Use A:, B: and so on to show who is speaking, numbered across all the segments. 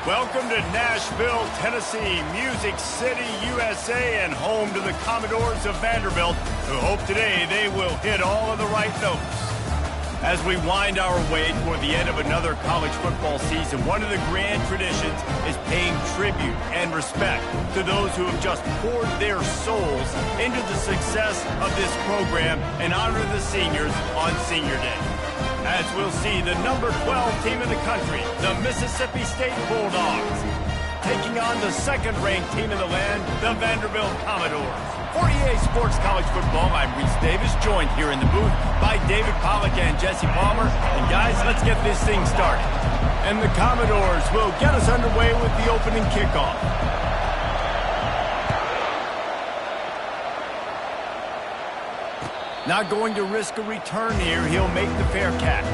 A: Welcome to Nashville, Tennessee, Music City, USA, and home to the Commodores of Vanderbilt, who hope today they will hit all of the right notes. As we wind our way toward the end of another college football season, one of the grand traditions is paying tribute and respect to those who have just poured their souls into the success of this program and honor the seniors on Senior Day. As we'll see the number 12 team in the country, the Mississippi State Bulldogs, taking on the second-ranked team in the land, the Vanderbilt Commodores. For EA Sports College Football, I'm Reese Davis, joined here in the booth by David Pollack and Jesse Palmer. And guys, let's get this thing started. And the Commodores will get us underway with the opening kickoff. Not going to risk a return here. He'll make the fair catch.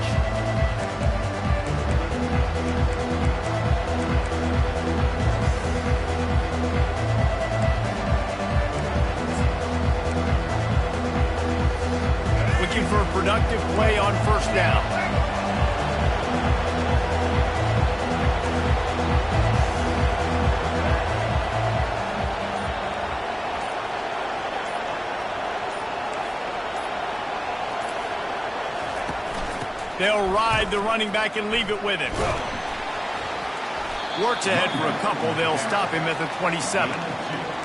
A: Looking for a productive play on first down. They'll ride the running back and leave it with him. Works ahead for a couple. They'll stop him at the 27.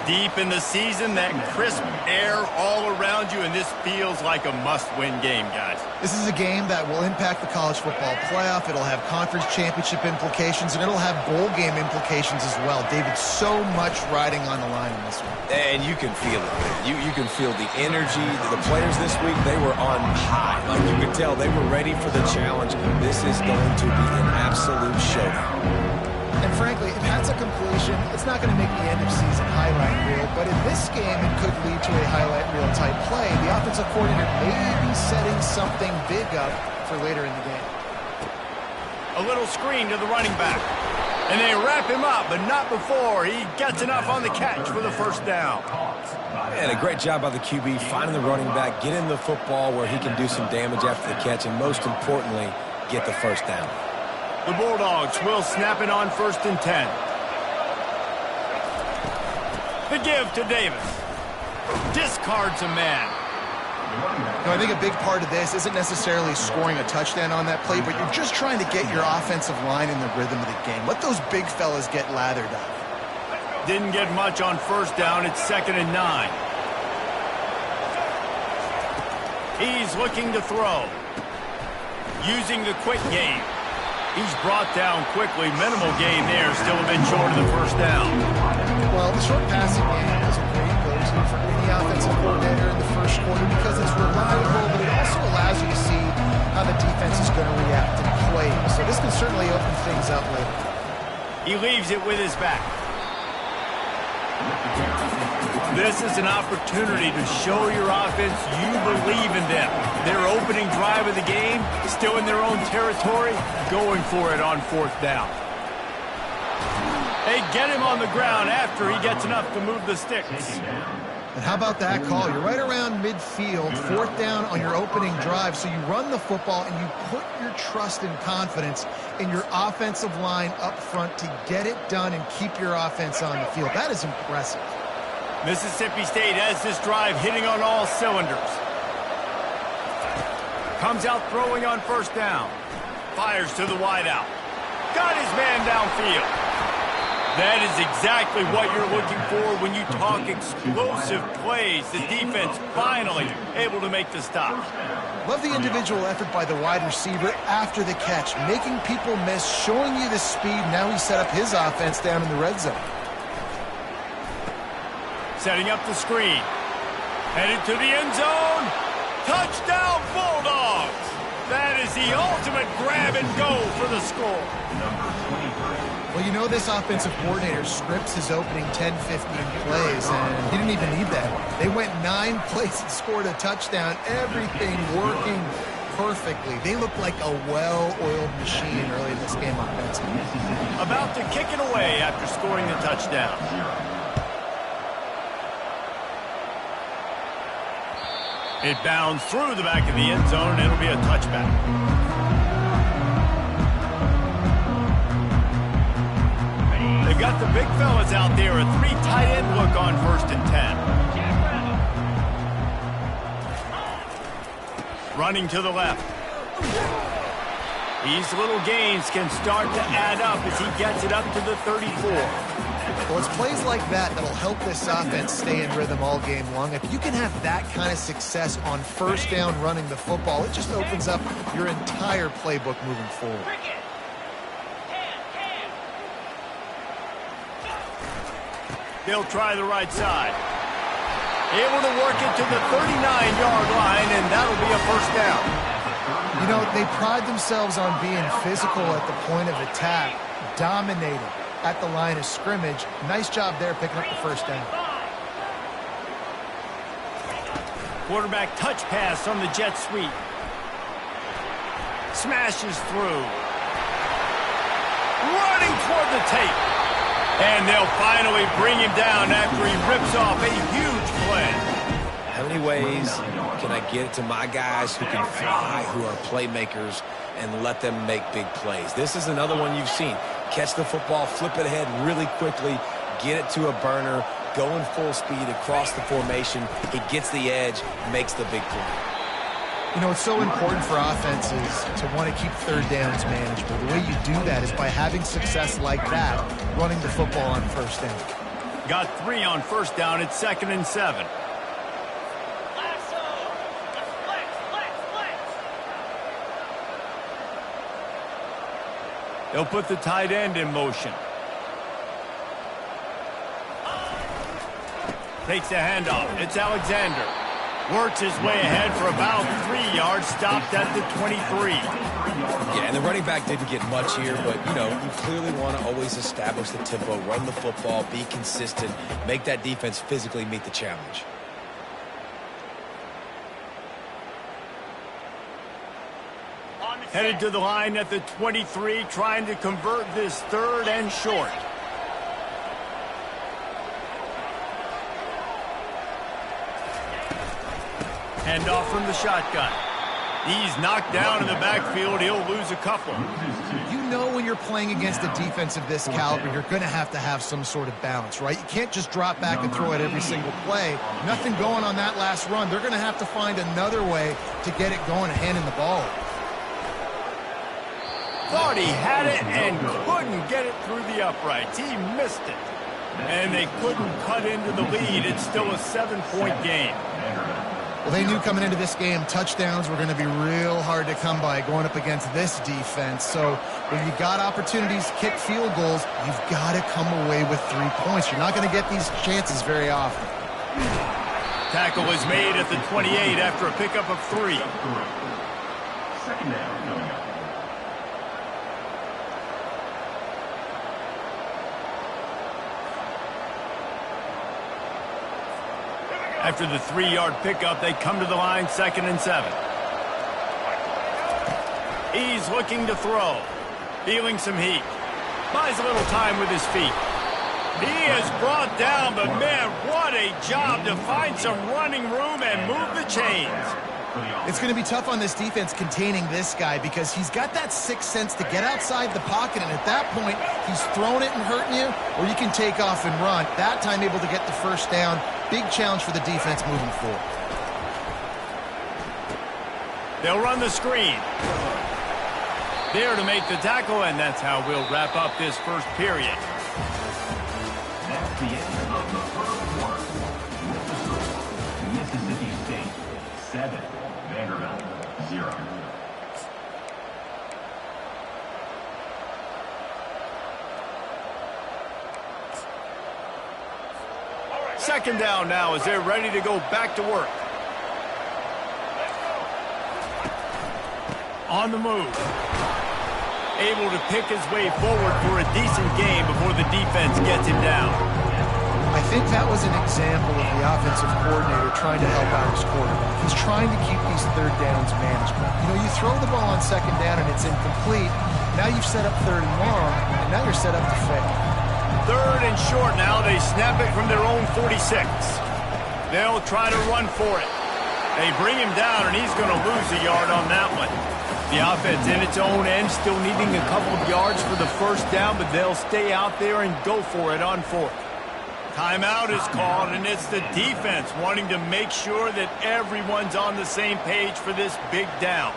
A: Deep in the season, that crisp air all around you, and this feels like a must-win game, guys.
B: This is a game that will impact the college football playoff. It'll have conference championship implications, and it'll have bowl game implications as well. David, so much riding on the line in this one.
C: And you can feel it. You can feel the energy. The players this week, they were on high. Like you could tell, they were ready for the challenge. This is going to be an absolute showdown.
B: And frankly, if that's a completion, it's not going to make the end-of-season highlight reel. But in this game, it could lead to a highlight reel type play. The offensive coordinator may be setting something big up for later in the game.
A: A little screen to the running back. And they wrap him up, but not before he gets enough on the catch for the first down.
C: And a great job by the QB finding the running back, getting the football where he can do some damage after the catch, and most importantly, get the first down.
A: The Bulldogs will snap it on 1st and 10. The give to Davis. Discards a man.
B: I think a big part of this isn't necessarily scoring a touchdown on that play, but you're just trying to get your offensive line in the rhythm of the game. Let those big fellas get lathered up.
A: Didn't get much on first down. It's 2nd and 9. He's looking to throw. Using the quick game. He's brought down quickly. Minimal gain there. Still a bit short of the first down.
B: Well, the short passing game is a great go-to for any offensive coordinator in the first quarter because it's reliable, but it also allows you to see how the defense is going to react and play. So this can certainly open things up later.
A: He leaves it with his back. This is an opportunity to show your offense you believe in them. Their opening drive of the game, still in their own territory, going for it on 4th down. They get him on the ground after he gets enough to move the sticks.
B: And how about that call? You're right around midfield, 4th down on your opening drive, so you run the football and you put your trust and confidence in your offensive line up front to get it done and keep your offense on the field. That is impressive.
A: Mississippi State has this drive hitting on all cylinders. Comes out throwing on 1st down. Fires to the wideout. Got his man downfield. That is exactly what you're looking for when you talk explosive plays. The defense finally able to make the stop.
B: Love the individual effort by the wide receiver after the catch, making people miss, showing you the speed. Now he set up his offense down in the red zone.
A: Setting up the screen. Headed to the end zone. Touchdown, Bulldogs! That is the ultimate grab and go for the score.
B: Well, you know this offensive coordinator scripts his opening 10, 15 plays, and he didn't even need that. They went 9 plays and scored a touchdown. Everything working perfectly. They look like a well-oiled machine early in this game offensively.
A: About to kick it away after scoring the touchdown. It bounds through the back of the end zone, and it'll be a touchback. got the big fellas out there. A 3 tight end look on 1st and 10. Running to the left. These little gains can start to add up as he gets it up to the 34.
B: Well, it's plays like that that'll help this offense stay in rhythm all game long. If you can have that kind of success on 1st down running the football, it just opens up your entire playbook moving forward.
A: They'll try the right side. Able to work it to the 39-yard line, and that'll be a 1st down.
B: You know, they pride themselves on being physical at the point of attack, dominating at the line of scrimmage. Nice job there picking up the 1st down.
A: Quarterback touch pass on the jet sweep. Smashes through. Running toward the tape. And they'll finally bring him down after he rips off a huge play.
C: How many ways can I get it to my guys who can fly, who are playmakers, and let them make big plays? This is another one you've seen. Catch the football, flip it ahead really quickly, get it to a burner, going full speed across the formation. He gets the edge, makes the big play.
B: You know, it's so important for offenses to want to keep 3rd downs manageable. The way you do that is by having success like that, running the football on 1st down.
A: Got 3 on 1st down. It's 2nd and 7. They'll put the tight end in motion. Takes the handoff. It's Alexander. Works his way ahead for about 3 yards. Stopped at the 23.
C: Yeah, and the running back didn't get much here, but, you know, you clearly want to always establish the tempo, run the football, be consistent, make that defense physically meet the challenge.
A: Headed to the line at the 23, trying to convert this 3rd and short. Handoff from the shotgun. He's knocked down in the backfield. He'll lose a couple.
B: You know when you're playing against a defense of this caliber, you're going to have some sort of balance, right? You can't just drop back and throw it every single play. Nothing going on that last run. They're going to have to find another way to get it going and handing the ball.
A: Thought he had it and couldn't get it through the uprights. He missed it. And they couldn't cut into the lead. It's still a 7-point game.
B: Well, they knew coming into this game touchdowns were going to be real hard to come by going up against this defense. So when you got opportunities to kick field goals, you've got to come away with 3 points. You're not going to get these chances very often.
A: Tackle is made at the 28 after a pickup of 3.
D: 2nd down coming up.
A: After the 3-yard pickup, they come to the line 2nd and 7. He's looking to throw. Feeling some heat. Buys a little time with his feet. He is brought down, but man, what a job to find some running room and move the chains.
B: It's going to be tough on this defense containing this guy because he's got that sixth sense to get outside the pocket, and at that point, he's throwing it and hurting you, or you can take off and run. That time able to get the 1st down. Big challenge for the defense moving forward.
A: They'll run the screen. There to make the tackle, and that's how we'll wrap up this 1st period.
D: That's the end of the 1st quarter. Mississippi State 7, Vanderbilt 0.
A: Second down now as they're ready to go back to work. On the move. Able to pick his way forward for a decent game before the defense gets him down.
B: I think that was an example of the offensive coordinator trying to help out his quarterback. He's trying to keep these 3rd downs manageable. You know, you throw the ball on 2nd down and it's incomplete. Now you've set up 3rd and long, and now you're set up to fail.
A: 3rd and short now. They snap it from their own 46. They'll try to run for it. They bring him down, and he's going to lose a yard on that one. The offense in its own end, still needing a couple of yards for the first down, but they'll stay out there and go for it on fourth. Timeout is called, and it's the defense wanting to make sure that everyone's on the same page for this big down.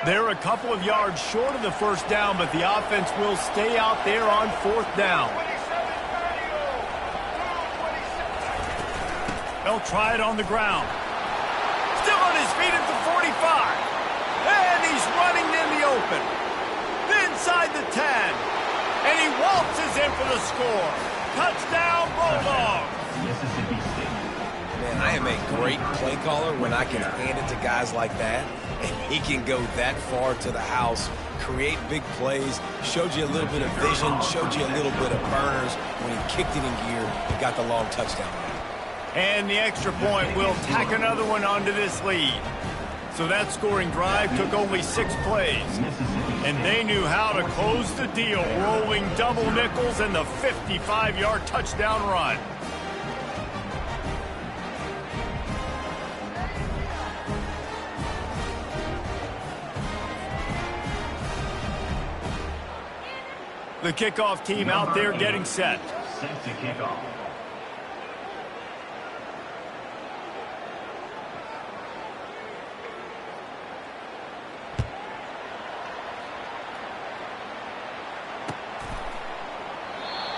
A: They're a couple of yards short of the first down, but the offense will stay out there on fourth down. They'll try it on the ground. Still on his feet at the 45. And he's running in the open. Inside the 10. And he waltzes in for the score. Touchdown, Bulldogs.
D: Mississippi State.
C: Man, I am a great play caller when I can hand it to guys like that. And he can go that far to the house, create big plays, showed you a little bit of vision, showed you a little bit of burners when he kicked it in gear and got the long touchdown.
A: And the extra point will tack another one onto this lead. So that scoring drive took only 6 plays. And they knew how to close the deal, rolling double nickels and the 55-yard touchdown run. The kickoff team out there getting set.
D: Set to kick off.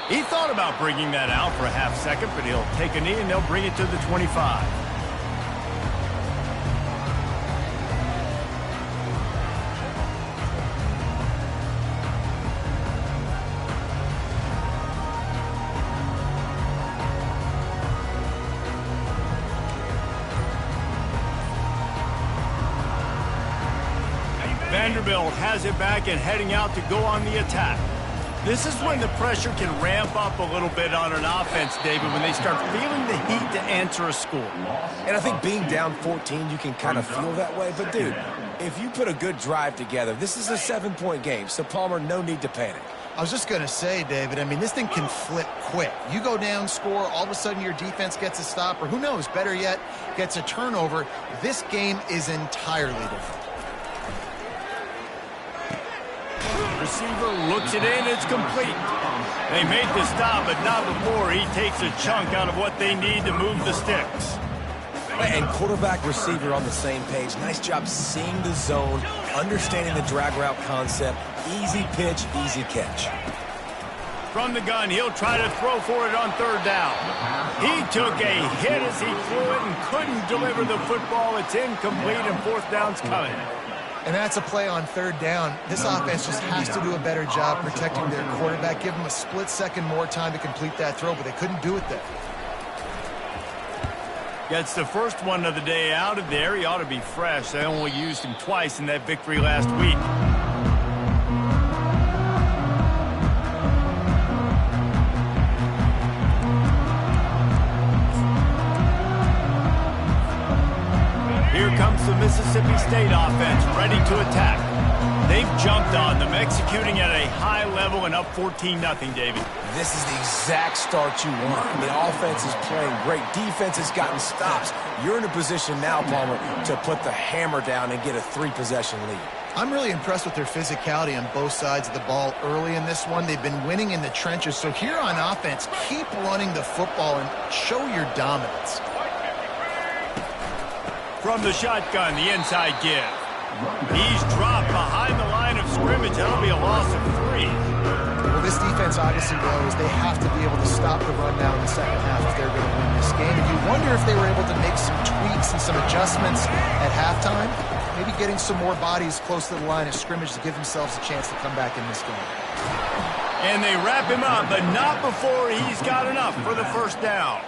A: He thought about bringing that out for a half second, but he'll take a knee and they'll bring it to the 25. Vanderbilt has it back and heading out to go on the attack. This is when the pressure can ramp up a little bit on an offense, David, when they start feeling the heat to answer a score.
C: And I think being down 14, you can kind of feel that way. But, dude, if you put a good drive together, this is a 7-point game. So, Palmer, no need to panic.
B: I was just going to say, David, I mean, this thing can flip quick. You go down, score, all of a sudden your defense gets a stop, or who knows, better yet, gets a turnover. This game is entirely different.
A: Receiver looks it in, it's complete. They made the stop, but not before he takes a chunk out of what they need to move the sticks.
C: And quarterback, receiver on the same page. Nice job seeing the zone, understanding the drag route concept. Easy pitch, easy catch.
A: From the gun, he'll try to throw for it on third down. He took a hit as he threw it and couldn't deliver the football. It's incomplete and fourth down's coming.
B: And that's a play on third down. This offense just has to do a better job protecting their quarterback. Give them a split second more time to complete that throw, but they couldn't do it there.
A: Gets the first one of the day out of there. He ought to be fresh. They only used him twice in that victory last week. Here comes the Mississippi State offense, ready to attack. They've jumped on them, executing at a high level and up 14-0, David.
C: This is the exact start you want. The offense is playing great. Defense has gotten stops. You're in a position now, Palmer, to put the hammer down and get a 3-possession lead.
B: I'm really impressed with their physicality on both sides of the ball early in this one. They've been winning in the trenches. So here on offense, keep running the football and show your dominance.
A: From the shotgun, the inside give. He's dropped behind the line of scrimmage. That'll be a loss of 3.
B: Well, this defense obviously knows they have to be able to stop the run now in the second half if they're going to win this game. And you wonder if they were able to make some tweaks and some adjustments at halftime, maybe getting some more bodies close to the line of scrimmage to give themselves a chance to come back in this game.
A: And they wrap him up, but not before he's got enough for the first down.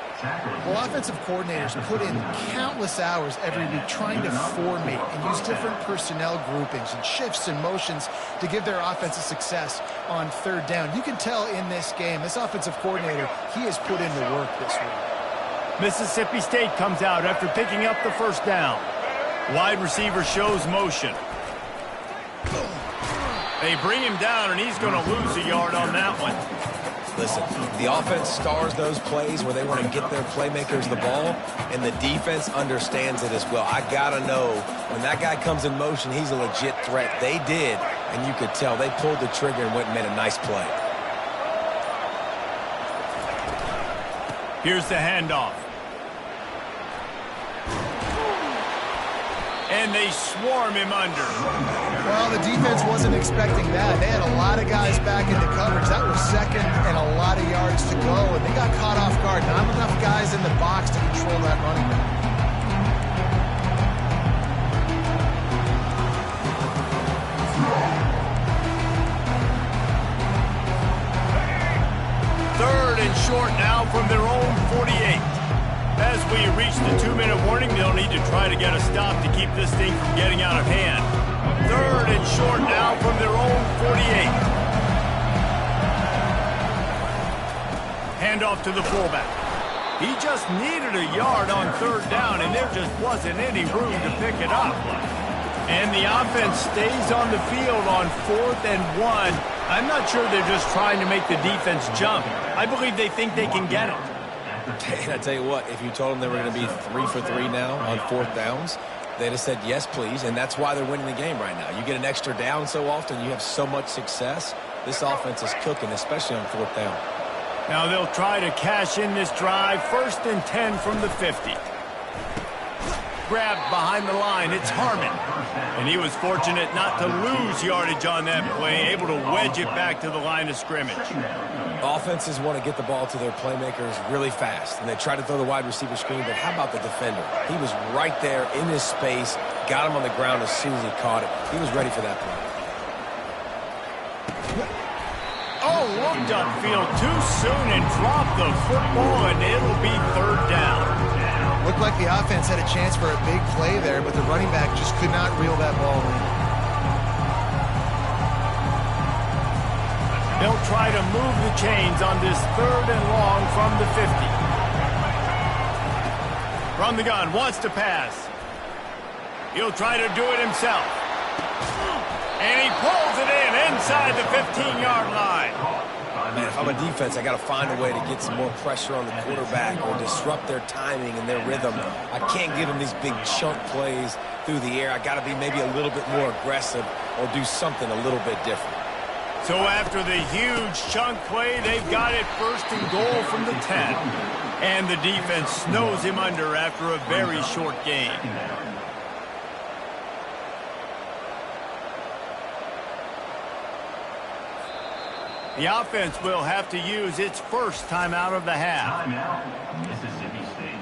B: Well, offensive coordinators put in countless hours every week trying to formate and use different personnel groupings and shifts and motions to give their offense a success on third down. You can tell in this game, this offensive coordinator, he has put in the work this week.
A: Mississippi State comes out after picking up the first down. Wide receiver shows motion. They bring him down, and he's going to lose a yard on that one.
C: Listen, the offense stars those plays where they want to get their playmakers the ball, and the defense understands it as well. I got to know when that guy comes in motion, he's a legit threat. They did, and you could tell they pulled the trigger and went and made a nice play.
A: Here's the handoff. And they swarm him under.
B: Well, the defense wasn't expecting that. They had a lot of guys back into coverage. That was second and a lot of yards to go, and they got caught off guard. Not enough guys in the box to control that running back.
A: Third and short now from their own 48. As we reach the 2-minute warning, they'll need to try to get a stop to keep this thing from getting out of hand. Third and short now from their own 48. Handoff to the fullback. He just needed a yard on third down, and there just wasn't any room to pick it up. And the offense stays on the field on 4th and 1. I'm not sure they're just trying to make the defense jump. I believe they think they can get it.
C: And I tell you what, if you told them they were going to be 3 for 3 now on 4th downs, they'd have said, yes, please, and that's why they're winning the game right now. You get an extra down so often, you have so much success. This offense is cooking, especially on 4th down.
A: Now they'll try to cash in this drive. 1st and 10 from the 50. Grabbed behind the line, it's Harmon. And he was fortunate not to lose yardage on that play, able to wedge it back to the line of scrimmage.
C: Offenses want to get the ball to their playmakers really fast, and they try to throw the wide receiver screen, but how about the defender? He was right there in his space, got him on the ground as soon as he caught it. He was ready for that play.
A: Oh, looked upfield too soon and dropped the football, and it'll be third down.
B: Looked like the offense had a chance for a big play there, but the running back just could not reel that ball in.
A: They'll try to move the chains on this 3rd and long from the 50. From the gun, wants to pass. He'll try to do it himself. And he pulls it in inside the 15-yard line.
C: Man, if I'm a defense, I got to find a way to get some more pressure on the quarterback or disrupt their timing and their rhythm. I can't give them these big chunk plays through the air. I got to be maybe a little bit more aggressive or do something a little bit different.
A: So after the huge chunk play, they've got it 1st and goal from the 10. And the defense snows him under after a very short game. The offense will have to use its first timeout of the half.
D: Timeout, Mississippi State.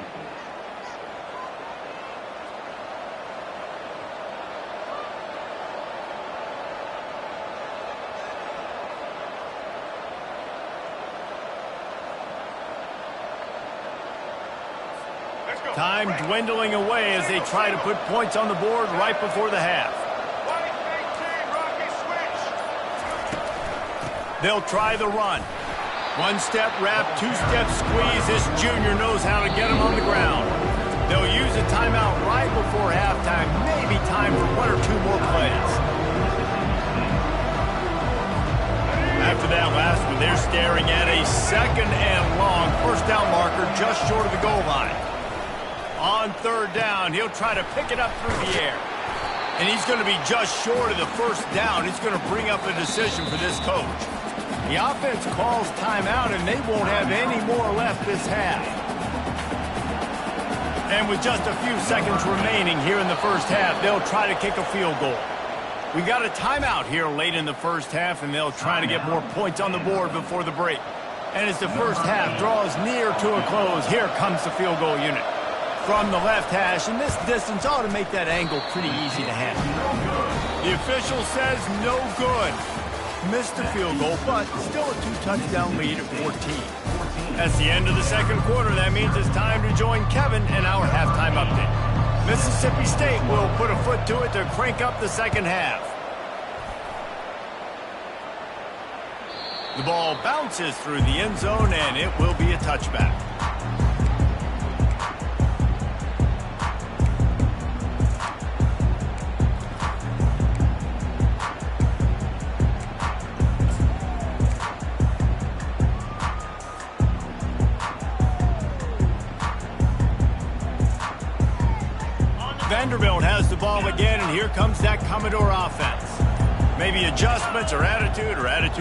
A: Time dwindling away as they try to put points on the board right before the half. They'll try the run. 1-step wrap, 2-step squeeze. This junior knows how to get him on the ground. They'll use a timeout right before halftime. Maybe time for 1 or 2 more plays. After that last one, they're staring at a 2nd and long. First down marker just short of the goal line. On 3rd down, he'll try to pick it up through the air. And he's going to be just short of the first down. It's going to bring up a decision for this coach. The offense calls timeout, and they won't have any more left this half. And with just a few seconds remaining here in the first half, they'll try to kick a field goal. We got a timeout here late in the first half, and they'll try to get more points on the board before the break. And as the first half draws near to a close, here comes the field goal unit. From the left hash, and this distance ought to make that angle pretty easy to handle. The official says no good. Missed the field goal, but still a 2-touchdown lead at 14. That's the end of the second quarter. That means it's time to join Kevin in our halftime update. Mississippi State will put a foot to it to crank up the second half. The ball bounces through the end zone, and it will be a touchback. Vanderbilt has the ball again, and here comes that Commodore offense. Maybe adjustments or attitude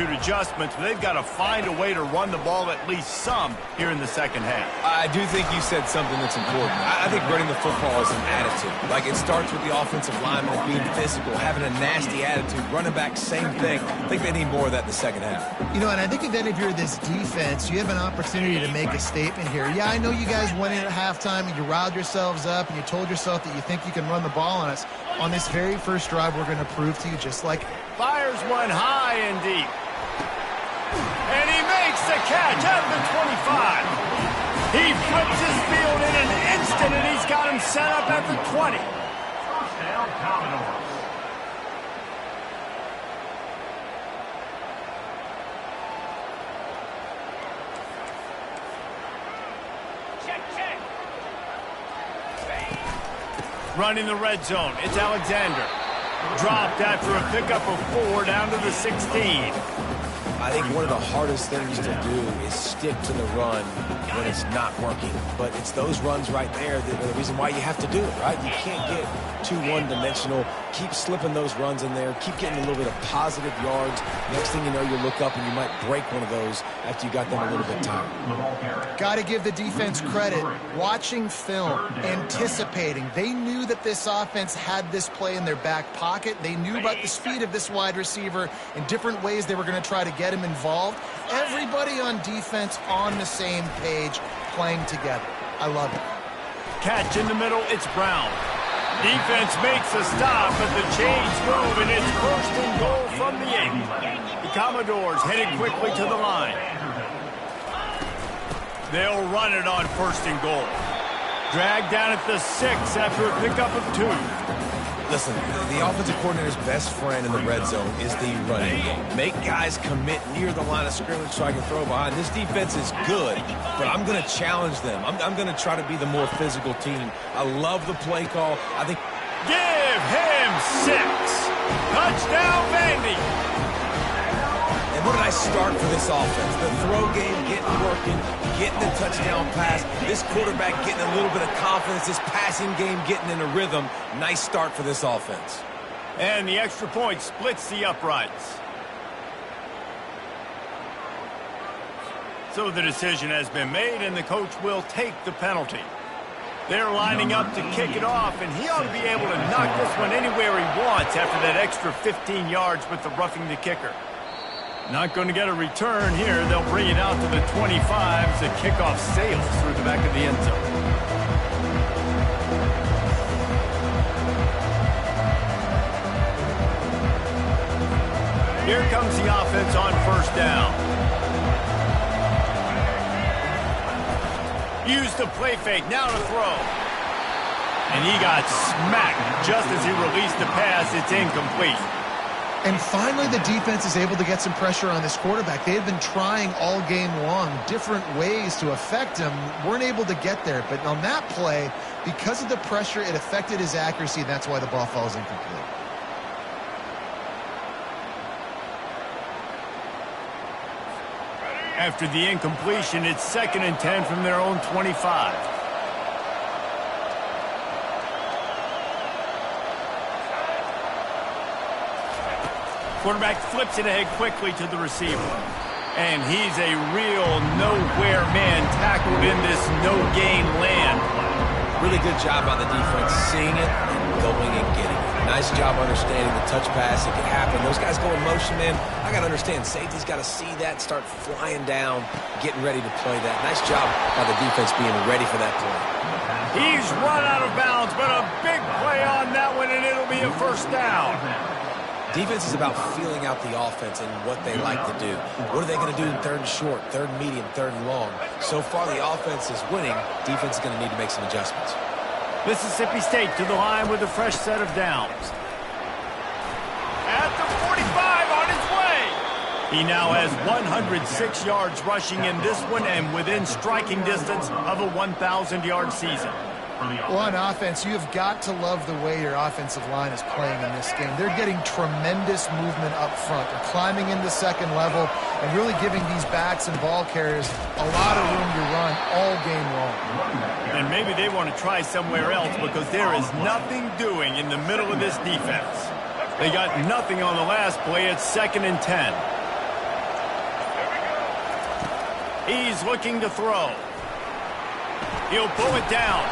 A: adjustments, but they've got to find a way to run the ball at least some here in the second half.
C: I do think you said something that's important. I think running the football is an attitude. Like, it starts with the offensive lineman being physical, having a nasty attitude. Running back, same thing. I think they need more of that in the second half.
B: You know, and I think if you're this defense, you have an opportunity to make a statement here. Yeah, I know you guys went in at halftime and you riled yourselves up and you told yourself that you think you can run the ball on us. On this very first drive, we're going to prove to you just like...
A: Fires one high and deep. And he makes the catch at the 25. He flips his field in an instant, and he's got him set up at the 20.
D: First down, Commodores.
A: Running the red zone, it's Alexander. Dropped after a pickup of 4 down to the 16.
C: I think one of the hardest things to do is stick to the run when it's not working. But it's those runs right there that are the reason why you have to do it, right? You can't get too one-dimensional. Keep slipping those runs in there. Keep getting a little bit of positive yards. Next thing you know, you look up and you might break one of those after you got them a little bit tired.
B: Got to give the defense credit. Watching film, anticipating. They knew that this offense had this play in their back pocket. They knew about the speed of this wide receiver in different ways they were going to try to get him involved. Everybody on defense on the same page, playing together. I love it.
A: Catch in the middle, it's Brown. Defense makes a stop, but the chains move, and it's first and goal from the 8. The Commodores headed quickly to the line. They'll run it on first and goal. Dragged down at the 6 after a pickup of 2.
C: Listen, the offensive coordinator's best friend in the red zone is the running game. Make guys commit near the line of scrimmage so I can throw behind. This defense is good, but I'm going to challenge them. I'm going to try to be the more physical team. I love the play call. I think...
A: Give him 6. Touchdown, Vandy.
C: And what did I start for this offense? The throw game getting working, getting the touchdown pass. This quarterback getting a little bit of confidence. This passing game getting in a rhythm. Nice start for this offense.
A: And the extra point splits the uprights. So the decision has been made, and the coach will take the penalty. They're lining up to kick it off, and he ought to be able to knock this one anywhere he wants after that extra 15 yards with the roughing the kicker. Not going to get a return here. They'll bring it out to the 25 as the kickoff sails through the back of the end zone. Here comes the offense on first down. Use the play fake, now to throw. And he got smacked just as he released the pass. It's incomplete.
B: And finally, the defense is able to get some pressure on this quarterback. They had been trying all game long different ways to affect him. Weren't able to get there. But on that play, because of the pressure, it affected his accuracy, and that's why the ball falls incomplete.
A: After the incompletion, it's 2nd and 10 from their own 25. Quarterback flips it ahead quickly to the receiver. And he's a real nowhere man tackled in this no-gain land.
C: Really good job by the defense seeing it and going and getting it. Nice job understanding the touch pass. It can happen. Those guys go in motion, man. I got to understand, safety's got to see that, start flying down, getting ready to play that. Nice job by the defense being ready for that play.
A: He's run out of bounds, but a big play on that one, and it'll be a first down.
C: Defense is about feeling out the offense and what they like to do. What are they going to do in third and short, third and medium, third and long? So far, the offense is winning. Defense is going to need to make some adjustments.
A: Mississippi State to the line with a fresh set of downs. At the 45 on his way. He now has 106 yards rushing in this one and within striking distance of a 1,000-yard season.
B: Well, on offense, you have got to love the way your offensive line is playing in this game. They're getting tremendous movement up front. They're climbing in the second level and really giving these backs and ball carriers a lot of room to run all game long.
A: And maybe they want to try somewhere else because there is nothing doing in the middle of this defense. They got nothing on the last play. It's 2nd and 10. He's looking to throw. He'll pull it down.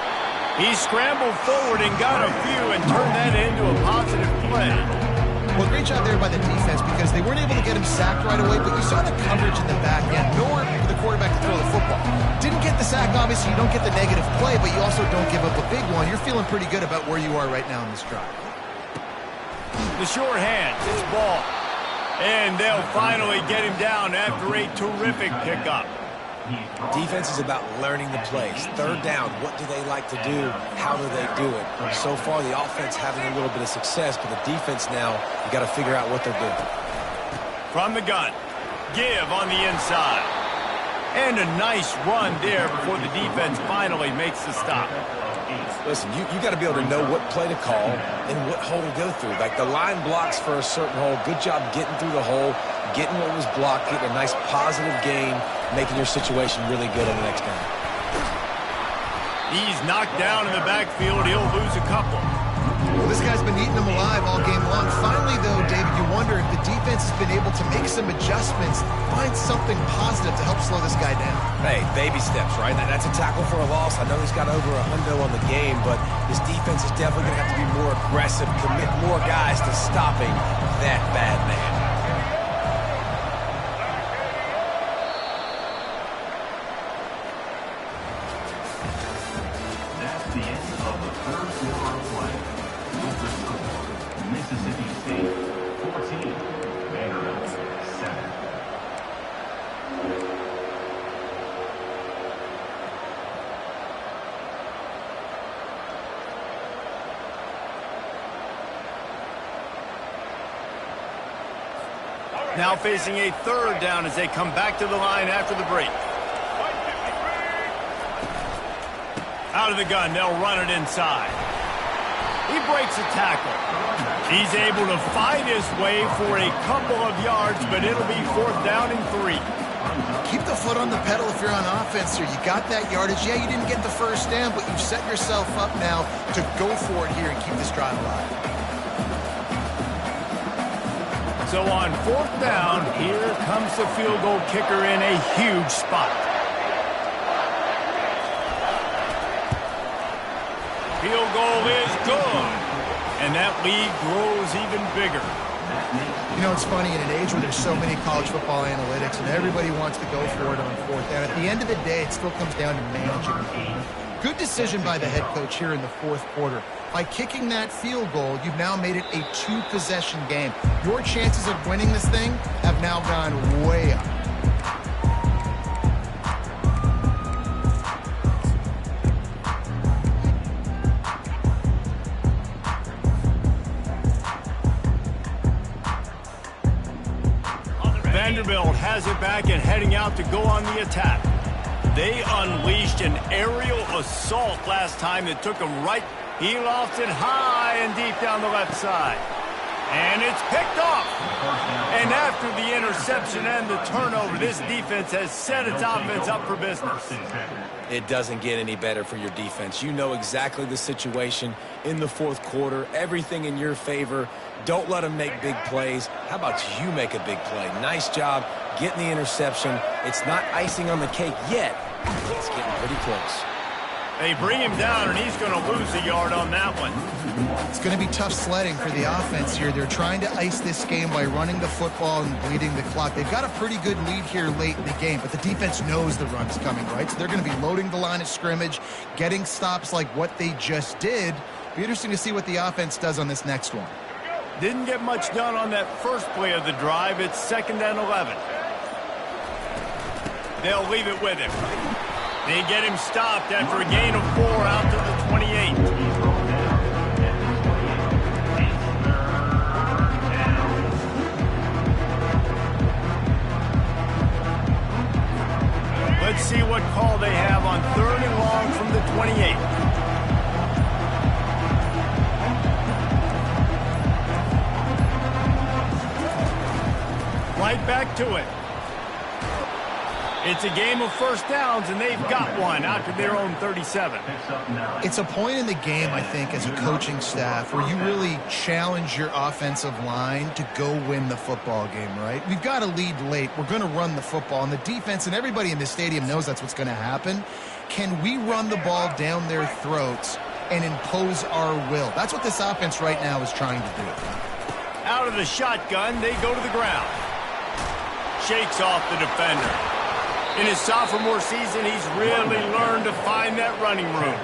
A: He scrambled forward and got a few and turned that into a positive play.
B: Well, great job there by the defense because they weren't able to get him sacked right away, but you saw the coverage in the back end. Nowhere for the quarterback to throw the football. Didn't get the sack, obviously. You don't get the negative play, but you also don't give up a big one. You're feeling pretty good about where you are right now in this drive.
A: The short hand, it's ball. And they'll finally get him down after a terrific pickup.
C: Defense is about learning the plays. Third down, what do they like to do? How do they do it? So far, the offense having a little bit of success, but the defense now, you got to figure out what they're doing.
A: From the gun, give on the inside. And a nice run there before the defense finally makes the stop.
C: Listen, you got to be able to know what play to call and what hole to go through. Like the line blocks for a certain hole. Good job getting through the hole, getting what was blocked, getting a nice positive gain, making your situation really good on the next down.
A: He's knocked down in the backfield. He'll lose a couple.
B: Well, this guy's been eating them alive all game long. Finally, though, David, you wonder if the defense has been able to make some adjustments, find something positive to help slow this guy down.
C: Hey, baby steps, right? That's a tackle for a loss. I know he's got over 100 on the game, but his defense is definitely going to have to be more aggressive, commit more guys to stopping that bad man.
D: That's the end of the third quarter of play. With the score, Mississippi State 14, Vanderbilt 7.
A: Now facing a third down as they come back to the line after the break. Out of the gun, they'll run it inside. He breaks a tackle. He's able to fight his way for a couple of yards, but it'll be 4th down and 3.
B: Keep the foot on the pedal if you're on offense here. You got that yardage. Yeah, you didn't get the first down, but you've set yourself up now to go for it here and keep this drive alive.
A: So on 4th down, here comes the field goal kicker in a huge spot. Field goal is good. And that lead grows even bigger.
B: You know, it's funny, in an age where there's so many college football analytics and everybody wants to go for it on 4th down, at the end of the day, it still comes down to managing the game. Good decision by the head coach here in the 4th quarter. By kicking that field goal, you've now made it a 2-possession game. Your chances of winning this thing have now gone way up.
A: Vanderbilt has it back and heading out to go on the attack. They unleashed an aerial assault last time that took them right. He lofts it high and deep down the left side. And it's picked off. And after the interception and the turnover, this defense has set its offense up for business.
C: It doesn't get any better for your defense. You know exactly the situation in the 4th quarter. Everything in your favor. Don't let them make big plays. How about you make a big play? Nice job getting the interception. It's not icing on the cake yet. It's getting pretty close.
A: They bring him down, and he's going to lose a yard on that one.
B: It's going to be tough sledding for the offense here. They're trying to ice this game by running the football and bleeding the clock. They've got a pretty good lead here late in the game, but the defense knows the run's coming, right? So they're going to be loading the line of scrimmage, getting stops like what they just did. Be interesting to see what the offense does on this next one.
A: Didn't get much done on that first play of the drive. It's 2nd and 11. They'll leave it with him. They get him stopped after a gain of 4 out to the 28. Let's see what call they have on 3rd and long from the 28. Right back to it. It's a game of first downs, and they've got one out to their own 37.
B: It's a point in the game, I think, as a coaching staff, where you really challenge your offensive line to go win the football game, right? We've got a lead late. We're going to run the football, and the defense and everybody in the stadium knows that's what's going to happen. Can we run the ball down their throats and impose our will? That's what this offense right now is trying to do.
A: Out of the shotgun, they go to the ground. Shakes off the defender. In his sophomore season, he's really learned to find that running room.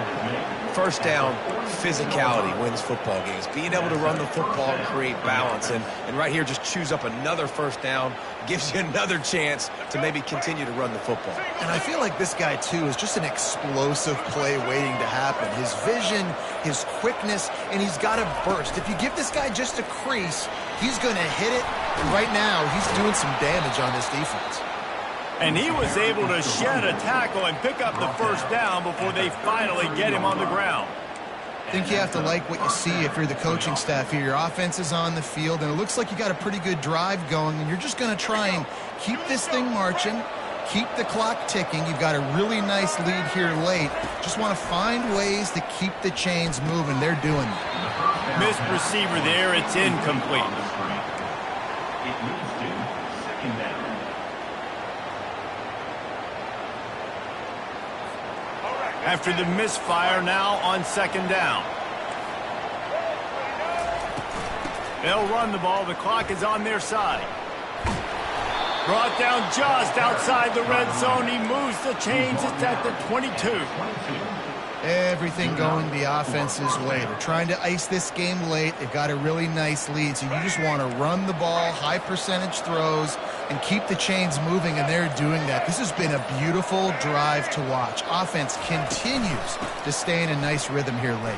C: First down, physicality wins football games. Being able to run the football and create balance. And right here, just choose up another first down, gives you another chance to maybe continue to run the football.
B: And I feel like this guy, too, is just an explosive play waiting to happen. His vision, his quickness, and he's got a burst. If you give this guy just a crease, he's going to hit it. And right now, he's doing some damage on this defense.
A: And he was able to shed a tackle and pick up the first down before they finally get him on the ground.
B: I think you have to like what you see if you're the coaching staff here. Your offense is on the field, and it looks like you got a pretty good drive going, and you're just going to try and keep this thing marching, keep the clock ticking. You've got a really nice lead here late. Just want to find ways to keep the chains moving. They're doing it.
A: Missed receiver there. It's incomplete.
D: It moves to 2nd down.
A: After the misfire, now on 2nd down. They'll run the ball. The clock is on their side. Brought down just outside the red zone. He moves the chains. It's at the 22.
B: Everything going the offense's way. They're trying to ice this game late. They've got a really nice lead, so you just want to run the ball, high percentage throws, and keep the chains moving, and they're doing that. This has been a beautiful drive to watch. Offense continues to stay in a nice rhythm here late.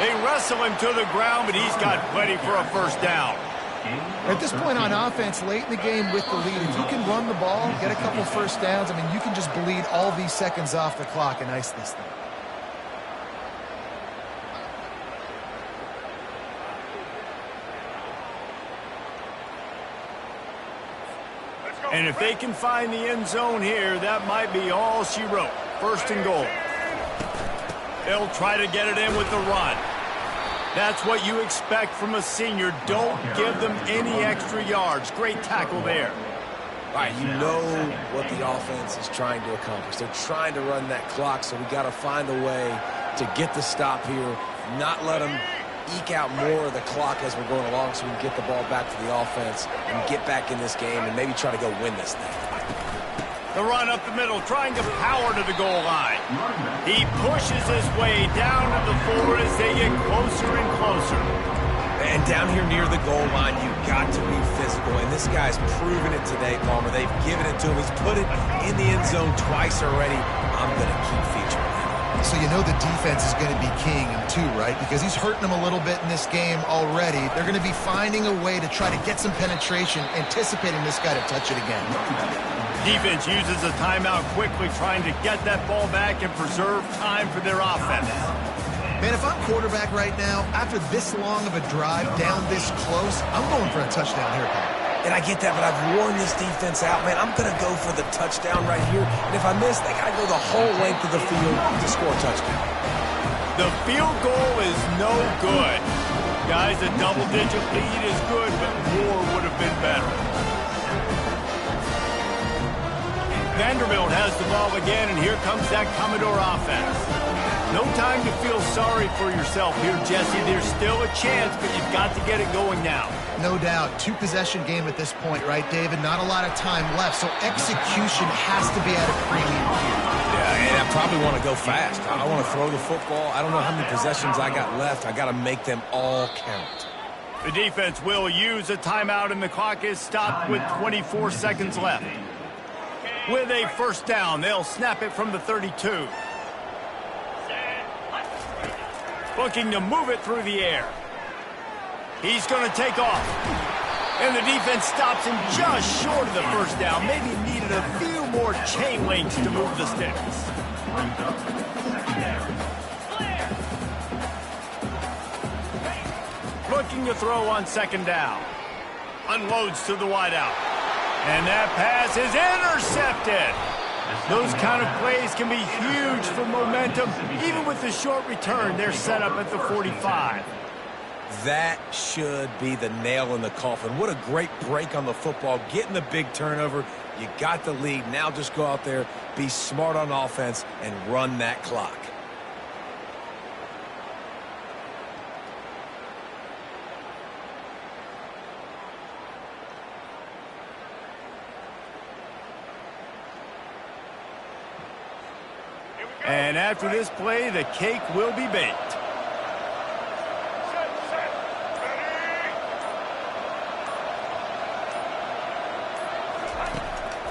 A: They wrestle him to the ground, but he's got plenty for a first down.
B: At this point on offense, late in the game with the lead, if you can run the ball, get a couple first downs, I mean, you can just bleed all these seconds off the clock and ice this thing.
A: And if they can find the end zone here, that might be all she wrote. 1st and goal. They'll try to get it in with the run. That's what you expect from a senior. Don't give them any extra yards. Great tackle there.
C: All right, you know what the offense is trying to accomplish. They're trying to run that clock, so we got to find a way to get the stop here, not let them eke out more of the clock as we're going along so we can get the ball back to the offense and get back in this game and maybe try to go win this thing.
A: The run up the middle, trying to power to the goal line. He pushes his way down to the 4 as they get closer and closer.
C: And down here near the goal line, you've got to be physical. And this guy's proven it today, Palmer. They've given it to him. He's put it in the end zone twice already. I'm going to keep featuring him.
B: So you know the defense is going to be king too, right? Because he's hurting them a little bit in this game already. They're going to be finding a way to try to get some penetration, anticipating this guy to touch it again.
A: Defense uses a timeout quickly, trying to get that ball back and preserve time for their offense.
B: Man, if I'm quarterback right now, after this long of a drive down this close, I'm going for a touchdown here, Pat.
C: And I get that, but I've worn this defense out, man. I'm going to go for the touchdown right here. And if I miss, they got to go the whole length of the field to score a touchdown.
A: The field goal is no good. Guys, a double-digit lead is good, but more would have been better. Vanderbilt has the ball again, and here comes that Commodore offense. No time to feel sorry for yourself here, Jesse. There's still a chance, but you've got to get it going now.
B: No doubt. Two-possession game at this point, right, David? Not a lot of time left, so execution has to be at a premium here.
C: Yeah, and I probably want to go fast. I want to throw the football. I don't know how many possessions I got left. I got to make them all count.
A: The defense will use a timeout, and the clock is stopped with 24 seconds left. With a first down, they'll snap it from the 32. Looking to move it through the air. He's going to take off. And the defense stops him just short of the first down. Maybe needed a few more chain links to move the sticks. Looking to throw on second down. Unloads to the wideout. And that pass is intercepted. Those kind of plays can be huge for momentum. Even with the short return, they're set up at the 45.
C: That should be the nail in the coffin. What a great break on the football. Getting the big turnover. You got the lead. Now just go out there, be smart on offense, and run that clock.
A: And after this play, the cake will be baked.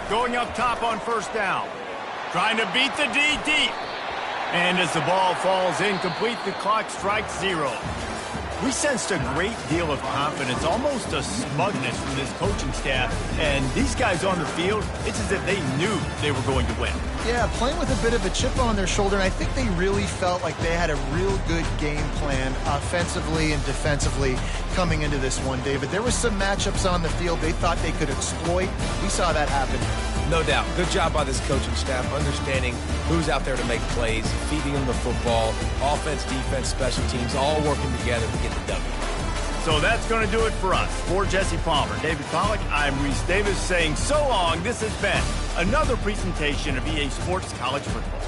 A: Going up top on first down. Trying to beat the D deep. And as the ball falls incomplete, the clock strikes 0. We sensed a great deal of confidence, almost a smugness from this coaching staff. And these guys on the field, it's as if they knew they were going to win.
B: Yeah, playing with a bit of a chip on their shoulder, and I think they really felt like they had a real good game plan offensively and defensively coming into this one, David. There were some matchups on the field they thought they could exploit. We saw that happen.
C: No doubt. Good job by this coaching staff, understanding who's out there to make plays, feeding them the football, offense, defense, special teams, all working together to get the W.
A: So that's going to do it for us. For Jesse Palmer, David Pollack, I'm Reese Davis saying so long. This has been another presentation of EA Sports College Football.